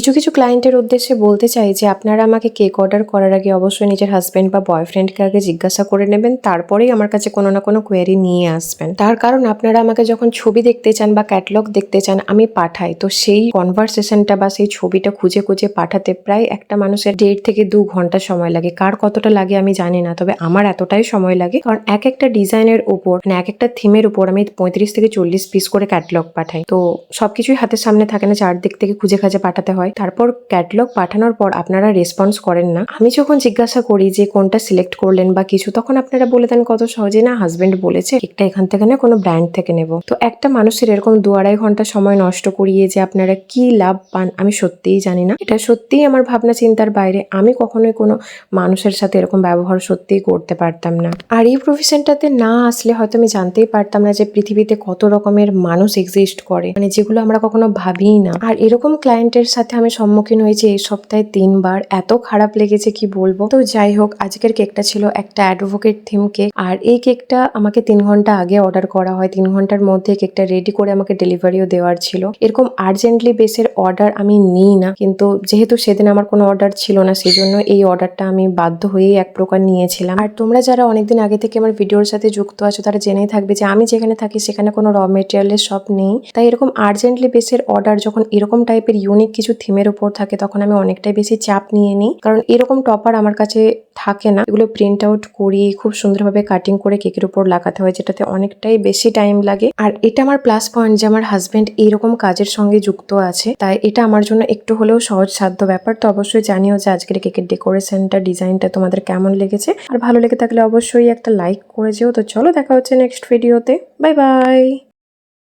কিছু কিছু ক্লায়েন্টের উদ্দেশ্যে বলতে চাই যে আপনারা আমাকে কেক অর্ডার করার আগে অবশ্যই নিজের হাজব্যান্ড বা বয়ফ্রেন্ডকে আগে জিজ্ঞাসা করে নেবেন, তারপরেই আমার কাছে কোনো না কোনো কোয়েরি নিয়ে আসবেন। তার কারণ আপনারা আমাকে যখন ছবি দেখতে চান বা ক্যাটালগ দেখতে চান আমি পাঠাই, তো সেই কনভারসেশনটা বা সেই ছবিটা খুঁজে খুঁজে পাঠাতে প্রায় একটা মানুষের 1.5 থেকে 2 ঘন্টা সময় লাগে। কার কতটা লাগে আমি জানি না, তবে আমার এতটাই সময় লাগে, কারণ এক একটা ডিজাইনের উপর মানে এক একটা থিমের উপর আমি 35 থেকে 40 পিস করে ক্যাটালগ পাঠাই। তো সবকিছুই হাতের সামনে থাকে না, চারদিক থেকে খুঁজে খাজে পাঠাতে হয়। তারপর ক্যাটালগ পাঠানোর পর আপনারা রেসপন্স করেন না। আমি যখন জিজ্ঞাসা করি যে কোনটা সিলেক্ট করলেন বা কিছু, তখন আপনারা বলে দেন কত সহজে, না হাজবেন্ড বলেছে কেকটা এখান থেকে না কোনো ব্র্যান্ড থেকে নেব। তো একটা মানুষের এরকম 2-2.5 ঘন্টা সময় নষ্ট করিয়ে যে আপনারা কি লাভ পান আমি সত্যিই জানি না। এটা সত্যিই আমার ভাবনা চিন্তার বাইরে। আমি কখনোই কোনো মানুষের সাথে এরকম ব্যবহার সত্যিই করতে পারতাম না। আর এই প্রফেশনটাতে না আসলে হয়তো আমি জানতেই পারতাম না যে পৃথিবীতে কত রকমের মানুষ এক্সিস্ট করে, মানে যেগুলো আমরা কখনো ভাবিই না। আর এরকম ক্লায়েন্টের সাথে আমি সম্মুখীন হয়েছি এই সপ্তাহে 3 বার। এত খারাপ লেগেছে কি বলবো। তো যাই হোক, আজকের কেকটা ছিল একটা অ্যাডভোকেট থিম কেক, আর এই কেকটা আমাকে 3 ঘন্টা আগে অর্ডার করা হয়। 3 ঘন্টার মধ্যে কেকটা রেডি করে আমাকে ডেলিভারিও দেওয়ার ছিল। এরকম আর্জেন্টলি বেসের অর্ডার আমি নিই না, কিন্তু যেহেতু সেদিন আমার কোনো অর্ডার ছিল না, সেই জন্য এই অর্ডারটা আমি বাধ্য হয়েই এক প্রকার নিয়েছিলাম। আর তোমরা যারা অনেকদিন আগে থেকে আমার ভিডিওর সাথে যুক্ত আছো তারা জেনেই থাকবে যে আমি যেখানে থাকি সেখানে কোনো র মেটেরিয়ালের শপ নেই। তাই এরকম আর্জেন্টলি বেসের অর্ডার যখন এরকম টাইপের ইউনিক কিছু থিমের উপর থাকে তখন আমি অনেকটাই বেশি চাপ নিয়ে নিই, কারণ এরকম টপার আমার কাছে থাকে না। এগুলো প্রিন্ট আউট করি, খুব সুন্দরভাবে কাটিং করে কেকের উপর লাগাতে হয়, যেটাতে অনেকটাই বেশি টাইম লাগে। আর এটা আমার প্লাস পয়েন্ট যে আমার হাজবেন্ড এইরকম কাজের সঙ্গে যুক্ত আছে, তাই এটা আমার জন্য একটু হলেও সহজসাধ্য ব্যাপার। তো অবশ্যই জানিও যে আজকের কেকের ডেকোরেশনটা, ডিজাইনটা তোমাদের কেমন লেগেছে। আর ভালো লেগে থাকলে অবশ্যই একটা লাইক করে যেও। তো চলো দেখা হচ্ছে নেক্সট ভিডিওতে। Bye bye.